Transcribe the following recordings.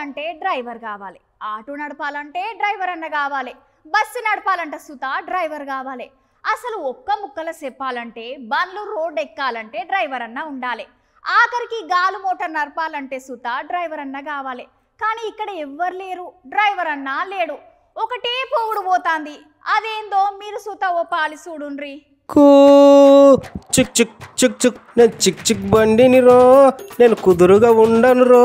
నడపాలంటే డ్రైవర్ కావాలి, ఆటో నడపాలంటే డ్రైవర్ అన్న కావాలి, బస్సు నడపాలంటే సుతా డ్రైవర్ కావాలి. అసలు ఒక్క ముక్కల చెప్పాలంటే బండ్లు రోడ్ ఎక్కాలంటే డ్రైవర్ అన్న ఉండాలి. ఆఖరికి గాలు మోటార్ నడపాలంటే సుతా డ్రైవర్ అన్న కావాలి. కానీ ఇక్కడ ఎవ్వరు లేరు, డ్రైవర్ అన్నా లేడు. ఒకటే పోవుడు పోతాంది. అదేందో మీరు సుత ఓ పాలి చూడుండ్రి. చిక్ చిక్ చిక్ చిక్ నేను చిక్ చిక్ బండిని రో, నేను కుదురుగా ఉండను రో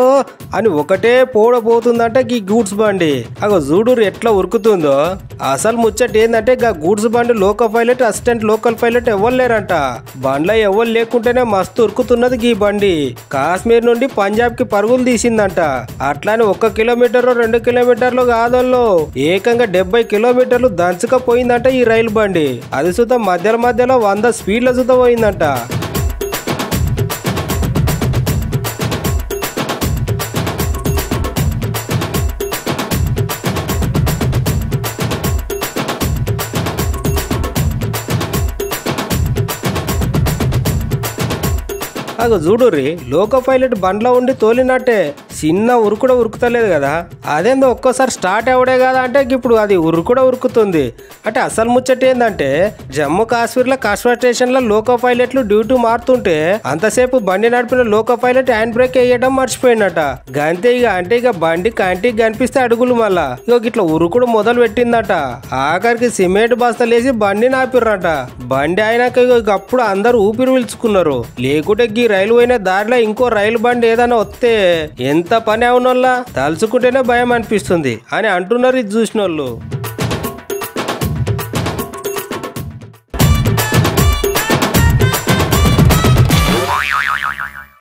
అని ఒకటే పోడబోతుందంటే ఈ గూడ్స్ బండి. అగో చూడు ఎట్లా ఉరుకుతుందో. అసలు ముచ్చట ఏంటంటే గా గూడ్స్ బండి local pilot assistant local pilot ఎవరు లేరంట. బండ్లో ఎవరు లేకుంటేనే మస్తు ఉరుకుతున్నది ఈ బండి. కాశ్మీర్ నుండి పంజాబ్ కి పరుగులు తీసిందంట. అట్లానే 1 కిలోమీటర్ 2 కిలోమీటర్లు కాదల్లో ఏకంగా 70 కిలోమీటర్లు దంచుకపోయిందంట ఈ రైలు బండి. అది సుత మధ్యలో 100 స్పీడ్ల సుత పోయిందంట. అగో చూడుర్రి లోకో పైలట్ బండ్లో ఉండి తోలినట్టే చిన్న ఉరుకుడ ఉరుకుతలేదు కదా. అదేందో ఒక్కోసారి స్టార్ట్ అవడే కదా అంటే ఇప్పుడు అది ఉరుకుడ ఉరుకుతుంది. అంటే అసలు ముచ్చట ఏంటంటే జమ్మూ కాశ్మీర్లో కాశ్మీర్ స్టేషన్లో లోకో పైలట్లు డ్యూటీ మారుతుంటే అంతసేపు బండి నడిపిన లోకో పైలట్ హ్యాండ్ బ్రేక్ వేయడం మర్చిపోయిందట. గంతే ఇక బండి కంటికి కనిపిస్తే అడుగులు మళ్ళా ఇట్లా ఉరుకుడు మొదలు పెట్టిందట. ఆఖరికి సిమెంట్ బస్తలేసి బండి నాపిర్రట. బండి అయినాక అప్పుడు అందరూ ఊపిరి పీల్చుకున్నారు. లేకుంటే ఈ రైలు పోయిన దారిలో ఇంకో రైలు బండి ఏదైనా వస్తే ఎంత పని అవునోళ్ళ తలుచుకుంటేనే భయం అనిపిస్తుంది అని అంటున్నారు ఇది చూసిన వాళ్ళు.